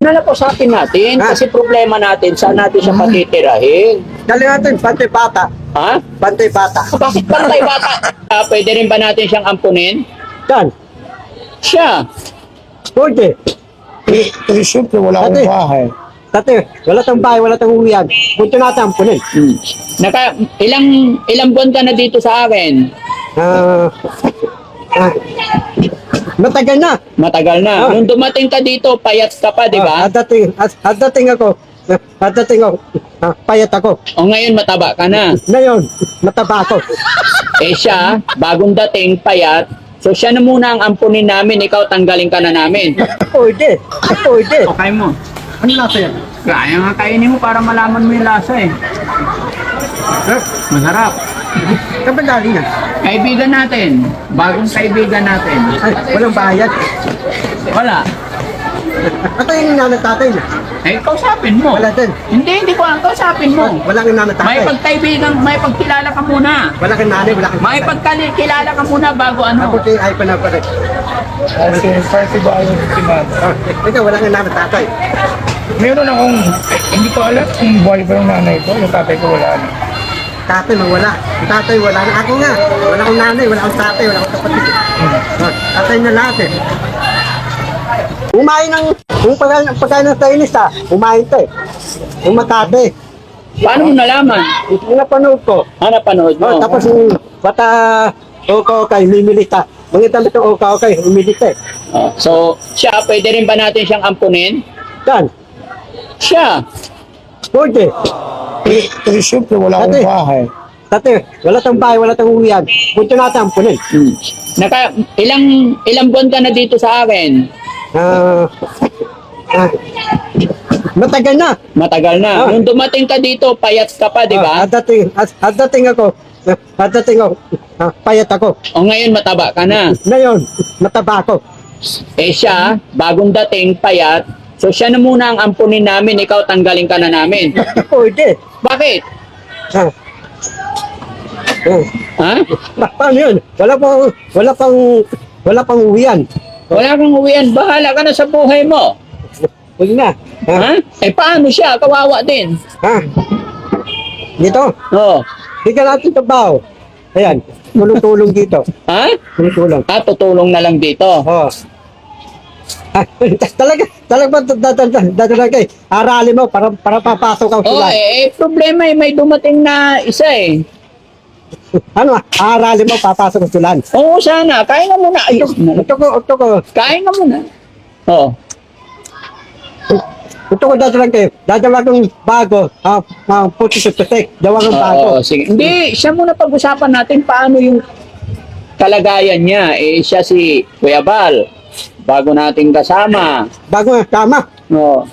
Nala po sa atin natin, Ha? kasi problema natin, saan natin siya patitirahin? Dali natin, pantay bata. Ha? Pantay bata. Bakit pantay bata? Pwede rin ba natin siyang ampunin? Saan? Siya. Pwede. Eh, siyempre, wala akong Ate. bahay. Dati, wala tang bahay, wala tang uwian. Punta natin ang punin. Ilang buwan ka na dito sa akin? Ah, ah, matagal na. Matagal na. Ah. Nung dumating ka dito, payat ka pa, di ba? At dating ako, payat ako. O ngayon, mataba ka na. Ngayon, mataba ako. Eh siya, bagong dating, payat. So siya na muna ang ampunin namin, ikaw tanggalin ka na namin. Pwede. Pwede. Okay mo. Ano nasa yan? Kaya nga kainin mo para malaman mo yung lasa eh. Masarap. Kapag galing yan? Kaibigan natin. Bagong kaibigan natin. Ay, walang bayad. Wala. Ito yung nanay-tatay na. Eh, kausapin mo. Wala din. Hindi ko ang kausapin mo. Walang May nanay-tatay. pagkaibigan, may pagkilala ka muna. Wala kang nanay, wala kang May pagkilala ka muna bago Ako ano. kayo ay panapalit. Kasi party ba yung timada? Ikaw, wala kang nanay-tatay. Meron akong, hindi ko alam kung buhay pa yung nanay ko, yung tatay ko wala na. Tatay wala. Tatay wala na. Ako nga. Wala akong nanay, wala akong tatay, wala akong kapatid. Tatay na lahat eh. Umain ng, kung pagkain ng Chinese umain ka eh. Yung Makati. Paano mo nalaman? Yung napanood ko. Napanood mo? Tapos yung bata okay, mimilita. Mga damit ng okay, umilita eh. So, siya, pwede rin ba natin siyang ampunin? Saan? Siya. Pwede. Eh, siyempre, wala akong Ate. bahay. Dati, wala tang bahay, wala tang uwian. Punta natin ang punin. Ilang buwan ka na dito sa akin? Ah, matagal na. Matagal na. Ah. Nung dumating ka dito, payat ka pa, di ba? At dating ako, payat ako. O ngayon, mataba ka na. Ngayon, mataba ako. Eh siya, bagong dating, payat. So siya na muna ang ampunin namin, ikaw tanggalin ka na namin. Pwede. Bakit? Ah. Ha? Paano yun? Wala pang uwian. Wala kang uwian, bahala ka na sa buhay mo. Huwag na. Ha? Eh paano siya? Kawawa din. Ha? Dito, Oh. di ka natin trabaho. Ayan, tulong dito. Ha? Tulong. Tutulong na lang dito. Oh. Talaga, aralin mo para papasok ang Oh, sulat. problema may dumating na isa eh. Ano, aralin mo papasok ang sulat. Oo, sana. Kain ka muna. Ayos mo. Ito ko, Kain ka muna. Oh. dadala kong bago, puti sa putik, dawa kong bago. Oo, sige. Hindi, siya muna pag-usapan natin paano yung kalagayan niya. Eh, siya si Kuya Bal. Bago nating kasama. Bago nga, tama. No.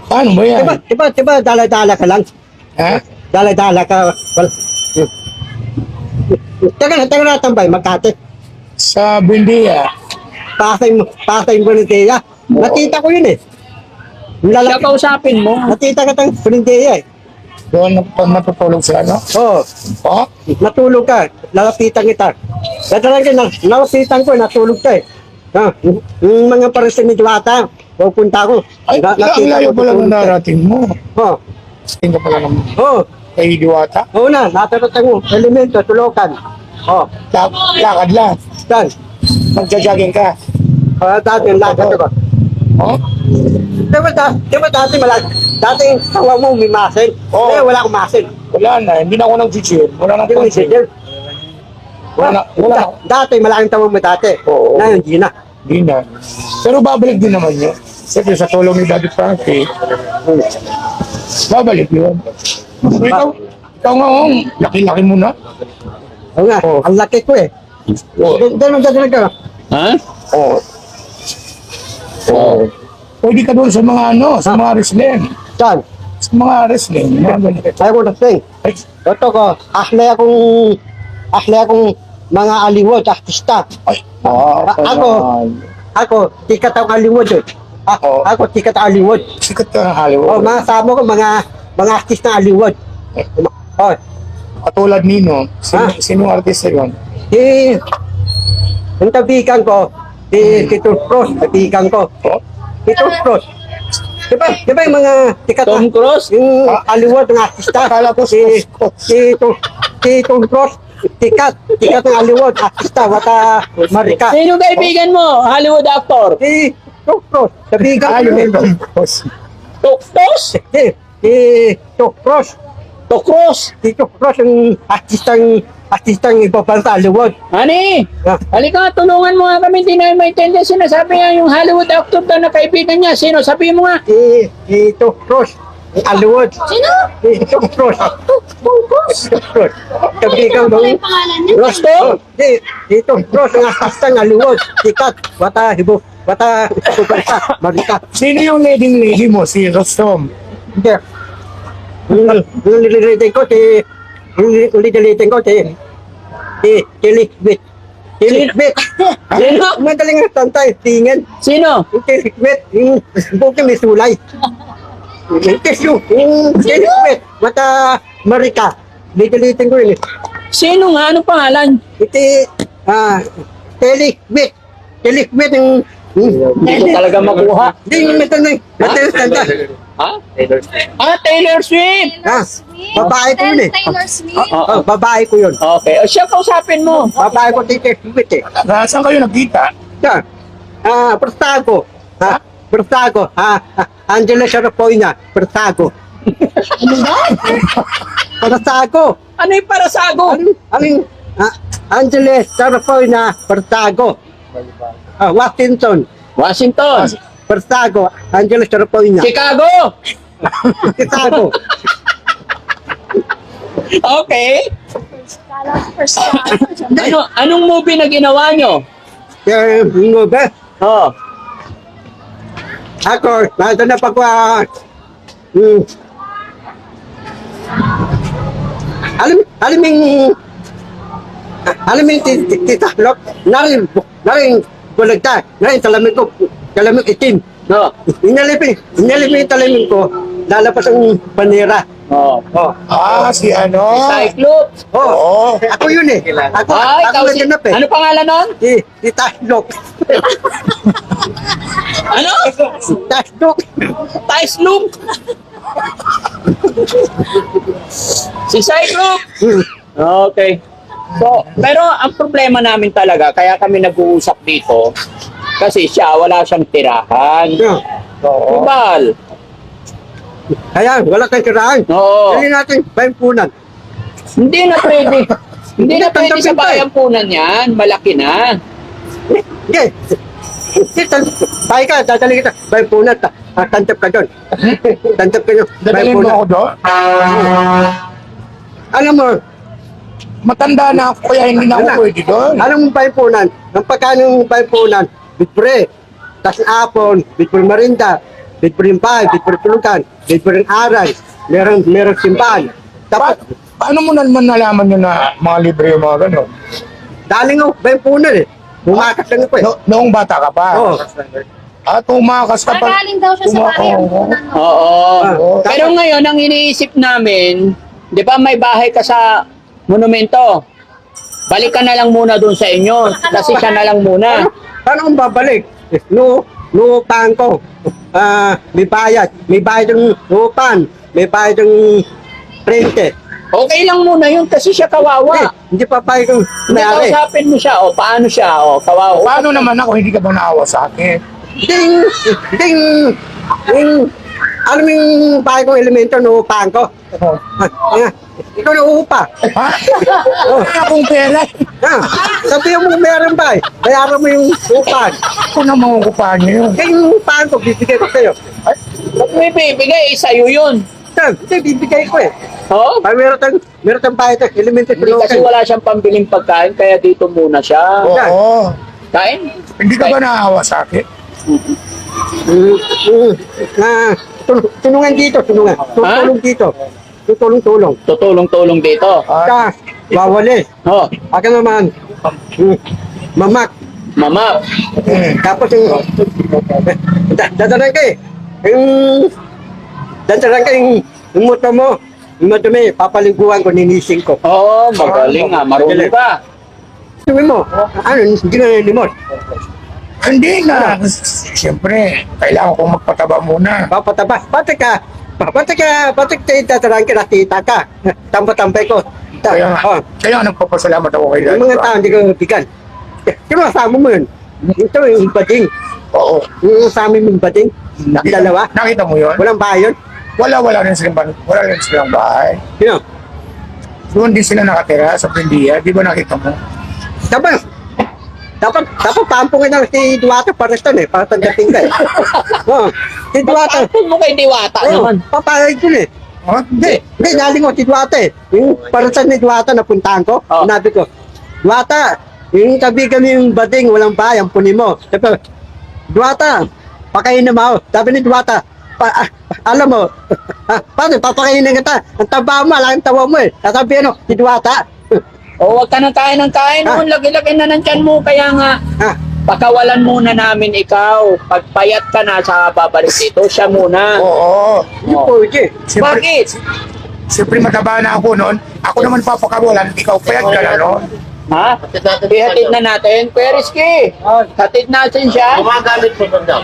Paano ba yan? Diba, dala-dala ka lang. Ha? Dala-dala ka. Taga na tambay, Makati. Sa Buendia. Pasay mo ng Teya. Nakita ko yun eh. Siya kausapin mo. Nakita ka tang Buendia eh. Doon natutulog sa ano? Oo, Oh? natulog ka. Lalapitan kita. Nalapitan ko, natulog ka eh. Yung mga pares ni Diwata, pupunta ko. Ay, ang layo pala tutulog ng ka. narating mo. Oo, Tingnan pala ng oo. kay Diwata. Oo na, natarating mo. Elemento, tulokan. Oo, Lakad lang. saan? Magja-jogging ka. Dati yung lakad ko. Oh? Diba dati yung tawa mo may muscle. Oo. Eh, wala akong muscle. Wala na. Hindi na ako nag-gym. Wala na Hindi ko akong gym. i-gel. Wala. Dati, malaking tawa mo dati. Oo. Ngayon, hindi na. Hindi na. Pero babalik din naman yun. Siyempre sa tulong ni Daddy Frankie, babalik yun. Ikaw nga, laki-laki mo na. Oo nga, Oo. ang laki ko eh. Oo. Ganun ka. Ha? Oo. Oo. Pwede ka doon sa mga sa mga wrestling. Saan? Sa mga wrestling. Mga ganito. Ayaw ko nasing. Ay, Ito ko, ahlay akong mga aliwod, artista. ay. Ako, tikat ang aliwod eh. Oo. Ako, tikat ang aliwod. Sikat ka ng Oh, Hollywood. mga sama ko, mga artista ng aliwod. Oh, Katulad nino. Ha? Sino artista yun? yung tabigan ko, Si Toothbrush, kaibigan ko. Si Toothbrush. Di ba yung mga tikat Tom Cruise? yung aliwad ng artista? Akala ko si Toothbrush, tikat ng aliwad, artista, wata Marika. Sino kaibigan mo? Hollywood actor? Si Toothbrush, kaibigan ko yun. Tuktos? Si Toothbrush. Tukros? Si Toothbrush yung artistang ipapansa, aliwad. Ani? Ah. Halika, tulungan mo nga kami. Hindi namin maintindihan. Sinasabi niya yung Hollywood actor daw na kaibigan niya. Sino? Sabihin mo nga. Si Toothbrush, aliwad. Sino? Si Toothbrush. Toothbrush. Kaibigan ko. Ano yung pangalan niya? Rosto? Si Toothbrush ang artistang aliwad. Tikat, wata ipapansa, Marika. Sino yung leading mo? Si Rostom. Hindi. Yung nililitin ko, si Liquid. Si Liquid. Sino? Madaling ang tantay, tingin. Sino? Yung si Liquid, yung buki may sulay. Yung tissue, yung si Liquid, mata Marika. Nililitin ko yun eh. Sino nga? Anong pangalan? Si Liquid. Si Liquid yung Hindi ko talaga makuha. hindi yung mataling tanda. Ha? Taylor Swift! Ah, babae ko yun eh. Taylor Swift. Oh, babae ko yun. Okay. O siya, kausapin mo. Babae ko si Liquid eh. Saan kayo nagkita? Siya. Pertago. Pertago. Angela Sharapoyna. Pertago. Pertago. Ano yung parasago? Angela Sharapoyna. Pertago. Washington. Washington. Pertago. Angela Sharapoyna. Chicago. Pertago. Okay. Kala ko first Anong movie na ginawa nyo? Yung ba? Oh. Ako, nasa na pa ko. Alam yung titaklop, narin bulagta, narin talamin itim. No. Inalipin yung talamin ko, lalapas ang panira. Oh. Si ano? Cyclops. Oo. Ako yun eh. Ako ikaw si... naganap eh. Ano pangalan nun? Si Taslok. Ano? Taslok. Taisloop. Si Cyclops. Okay. So, pero ang problema namin talaga, kaya kami nag-uusap dito, kasi siya, wala siyang tirahan. Oo. Kubal. Kaya, wala kang kiraan. Oo. Dali natin, bayampunan. Hindi na pwede. Hindi na pwede sa Tanggapin pa eh. bayampunan yan. Malaki na. Hindi. Bahay ka, dadali kita. Bayampunan, tantap ka doon. Tantap ka doon. Dadalhin mo ako doon? Alam mo, Matanda na ako kaya hindi na ako pwede doon. alam mo bayampunan, ang pagkano ng bayampunan, bitpre, tas apon, bitpre marinda, bitpre yung bahay, bitpre tulugan, bitpre yung aral, merong simbahan. Tapos, Paano mo naman nalaman nyo na mga libre yung mga gano'n? daling ako bayampunan eh. Bumakas lang ako eh. Noong bata ka pa? Oo. Tumakas ka pa. Magaling daw siya sa bahay. Oo. Pero ngayon, ang iniisip namin, di ba may bahay ka sa monumento? Balik ka na lang muna doon sa inyo. Kasi siya na lang muna. Paano kung babalik? Lupan ko. May bayad. May bayad ng lupan. May bayad ng rente. Okay lang muna yun kasi siya kawawa. Hindi pa bayad ng Hindi, mayari. kausapin mo siya. O, paano siya? O, kawawa. Paano naman ako hindi ka ba naawa sa akin? Ding! Ding! Ding! Ano yung bahay kong elemento ng upahan ko? Ikaw na uupa. Ha? Wala akong pera. Sabihin mo meron ba eh. Bayaran mo yung upahan. Ako na mangukupahan niyo yun. Kaya yung upahan ko, bibigay ko sa'yo. Ba't may bibigay? Sa'yo yun. Hindi, bibigay ko eh. Oo? Meron tayong bahay ng elemento Hindi kasi wala siyang pambiling pagkain, kaya dito muna siya. Oo. Kain? Hindi ka ba naawa sa akin? Tulungan dito, tulungan. Tutulong dito. Tutulong-tulong. Tutulong-tulong dito. Ka, wawali. Oh, Aka naman, mamak. mama. Tapos yung, dadalan ka eh. Dadalan ka yung motor mo. Yung madumi, papaliguan ko, ninising ko. Oo, magaling nga. Marunong ka. Sabi mo, ano, hindi na nilimot. Hindi na. Siyempre, kailangan kong magpataba muna. Papataba. Batik tatarang ka, nakita ka. Tampa-tampay ko. Kaya nga, Oh, kaya nga nagpapasalamat ako kay yung Daddy. mga tao, hindi ko bigan. Pero kasama mo yun. Ito yung bading. Oo. Yung sa amin yung bading. Dalawa. Nakita mo yun? Walang bahay yun. Wala rin silang bahay. Sino? Doon din sila nakatira sa Prendia. Di ba nakita mo? Dapat pampungin lang si Duwata para ito eh. Para tandating ka eh. Oh, si Duwata. Pagpapun mo kay Diwata naman. Papayag ko eh. Oh, Hindi, naling ko si Duwata eh. Yung para sa ni Duwata napuntahan ko, Oh. sinabi ko, Duwata, yung tabi kami yung bading, walang bahay, ang punin mo. Sabi, Duwata, pakain na mo. Sabi ni Duwata, alam mo, paano, papakainin kita. Ang taba mo, alang tawa mo eh. Sabi si Duwata, O, wag ka nang kain ng kain noon. Laki-laki na ng tiyan mo. Kaya nga, ah, pakawalan muna namin ikaw. Pagpayat ka na sa babalik dito, siya muna. Oo. yung pwede. Bakit? Siyempre mataba na ako noon. Ako naman papakawalan. Ikaw payag ka na noon. Ha? Ihatid na natin. Kuya Rizky, hatid natin siya. Gumagamit mo doon daw.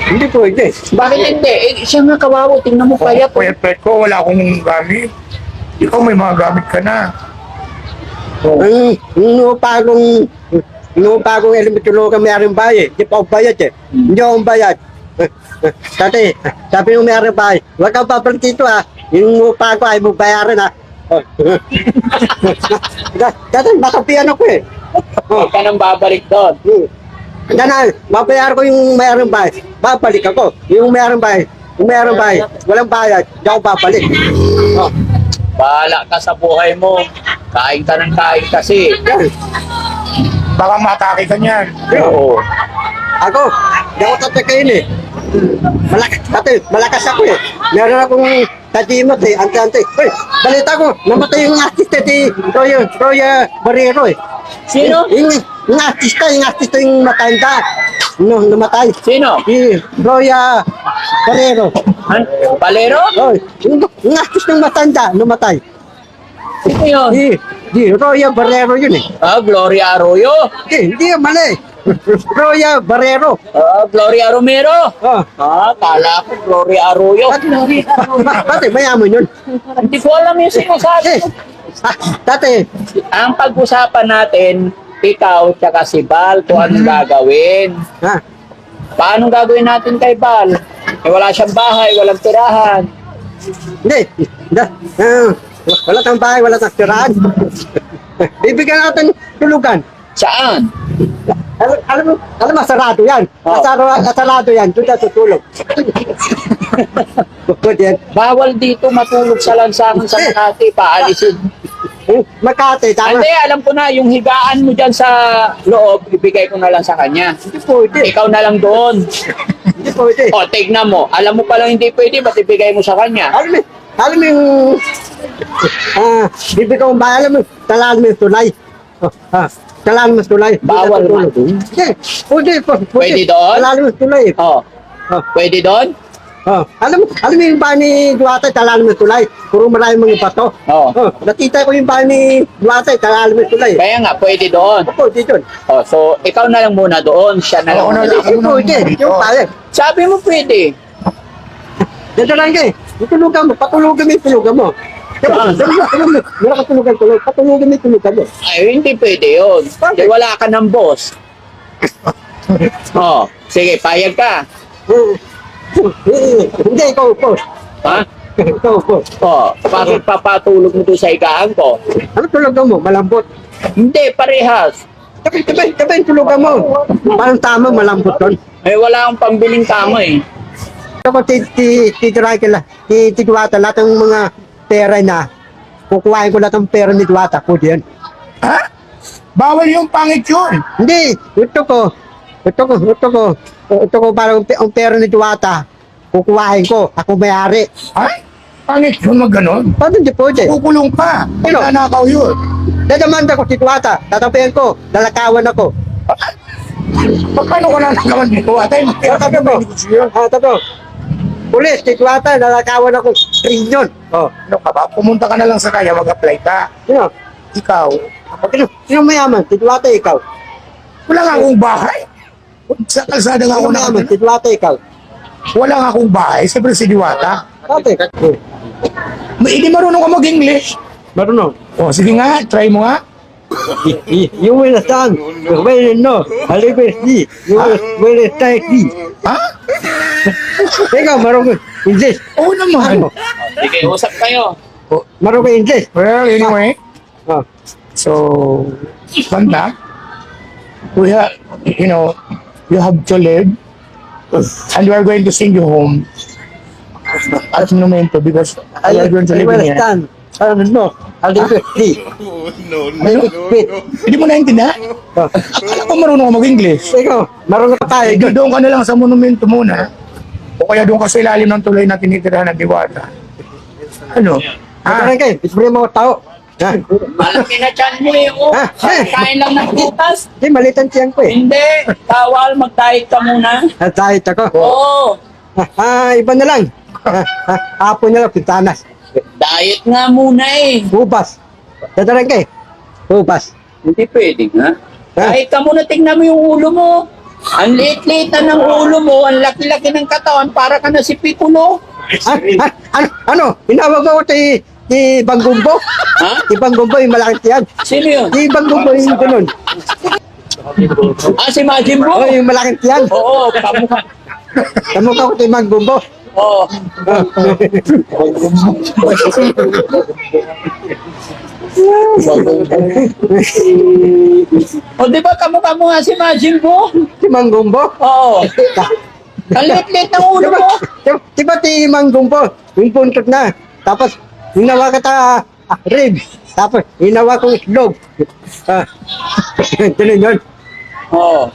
Hindi pwede. Bakit hindi? Eh, siya nga kawawa. Tingnan mo payat. Payat ko. Wala akong gamit. Ikaw may mga gamit ka na. Nung elementary ka mayroong bayad, di pa ako bayad eh. Hindi ako bayad. Sabi nung mayroong bayad, huwag kang babalik dito ah. Yung upa ko ay mo bayaran ah. Dati nakapian ako eh. Huwag ka nang babalik doon. Dana, mabayar ko yung mayroong bayad. Babalik ako. Yung mayroong bayad, walang bayad, di ako babalik. Oh. Bahala ka sa buhay mo. Kain ka ng kain kasi. Baka matake ka niyan. Oo. Ako, di ako tatakain eh. Malakas ako eh. Meron akong tadimat eh, ante-ante. Uy, balita ko, namatay yung artista si Roya Barrero eh. Sino? Yung artista yung matanda. No, namatay. Sino? Si Roya Barrero. Palero? Oy, yung artista yung matanda, namatay. Sino yun? Si Roya Barrero yun eh. Ah, Gloria Arroyo? Hindi yung mali. Roya Barrero. Ah, Gloria Romero? Oh. Ah, kala ko Gloria Arroyo. Dati, mayaman yun. Hindi ko alam yung sinasabi. Eh, dati, Ang pag-usapan natin, ikaw tsaka si Bal, kung anong gagawin. ha, Paano gagawin natin kay Bal? Eh, wala siyang bahay, walang tirahan. hindi, wala tang bahay, wala tang tirahan. Bibigyan natin tulugan. Saan? Alam mo, sarado yan. Oh. Sarado yan, doon na tutulog. Good yan. Bawal dito matulog sa lansangan sa Makati, paalisin. Makati, tama. Hindi, alam ko na, yung higaan mo dyan sa loob, ibigay ko na lang sa kanya. Hindi pwede. Ikaw na lang doon. Hindi pwede. O, tignan mo. Alam mo palang hindi pwede, ba't ibigay mo sa kanya? Alam mo yung, bibigyan mo ba, alam mo, talaan mo yung tulay. Talaan mo yung tulay. Bawal man. Hindi, pwede. Pwede doon? Talaan mo yung tulay. O, pwede doon? Alam mo yung bahay ni Duwata, talaan mo yung tulay. Puro maraming mga bato. Oo. Nakita ko yung bahay ni Duwata, talaan mo yung tulay. Kaya nga, pwede doon. Opo, dito. O, so, ikaw na lang muna doon, siya na lang. Oo, muna. Hindi pwede. Yung payag. Sabi mo pwede. Dito lang kayo. Tutulugan mo. Patulugan mo yung tulugan mo. Meron ka tulugan. Patulugan mo yung tulugan mo. Ay, hindi pwede yun. Di wala ka ng boss. O, sige, payag ka. Hindi, ikaw po. Ha? Ikaw po. O, bakit papatulog mo doon sa higaan ko? Ano tulugan mo? Malambot. Hindi, parehas. Tabi yung tulugan mo. Parang tama, malambot doon. Eh, wala akong pambiling kama eh. Ako, titiray ka lang. Tituwata, lahat ng mga pera na. Kukuhain ko lahat ng pera ni Duwata. Pwede yan. Ha? Bawal yung pangit yun. Hindi, ito ko parang ang pera ni Duwata. Kukuhain ko, ako may-ari. Ay? Pangit yun mag ganon. Paano hindi pwede? Kukulong ka. Sino? Nanakaw yun. Dadamanda ko si Duwata, tatapihan ko, lalakawan ako. Paano ka nanakawan dito? Atay, Tatapi mo. Tato. Pulis, si Duwata, lalakawan ako. Trilyon. Oh, Ano ka ba? Pumunta ka na lang sa kaya, mag-apply ka. sino? Ikaw, Sino mayaman? Si Duwata, ikaw. wala nga akong bahay. Sa kalsada nga ako Ako naman, nakatira. si Diwata ikaw. Wala nga akong bahay. Siyempre si Diwata. Dati. Hindi marunong ka mag-English. Marunong. O, sige nga, try mo nga. You will stand. You will know. I will see. You will stay see. Ha? Ikaw, marunong English. Oo naman. Sige, usap kayo. Marunong English. Well, anyway. Oh. So, banda, we have, you know, you have to live, and we are going to send you home at the momento because we are going to I live will in here. stand. No. I will see. Hindi mo naintindihan? Oh. Akala ko marunong ka mag-English. Ikaw, marunong ka tayo. Eh, doon ka na lang sa monumento muna. O kaya doon ka sa ilalim ng tulay na tinitirahan ng Diwata. Ano? Marunong kayo. Isipin mo tao. Ha? Malaki na tiyan mo eh. Oh. Ha? Kain lang ng putas. Hindi, maliit ang tiyang ko eh. Hindi. Bawal, mag-diet ka muna. Tahit ako. Oo. Iba na lang. Apo na lang, pintanas. Diet nga muna eh. Bubas. Dadalang kayo. Bubas. Hindi pwede nga. Kahit ka muna, tingnan mo yung ulo mo. Ang liit-liit na ng ulo mo, ang laki-laki ng katawan, para ka na si Piccolo. Ano? Inawag ako si Banggumbo? Ha? Si Banggumbo yung malaking tiyan. Sino yun? Si Banggumbo yung ganun. Ah, si Majin Oh, Buu? yung malaking tiyan. Oo, kamukha. Kamukha ko si Banggumbo. Oo. O, di ba kamukha mo nga si Majin Buu? Si Banggumbo. Oo. Ang liit-liit ng ulo mo. Di ba si Banggumbo? Yung puntot na. Tapos, hinawa kita rib. Tapos, hinawa ko islog. Ganun yun. Oo.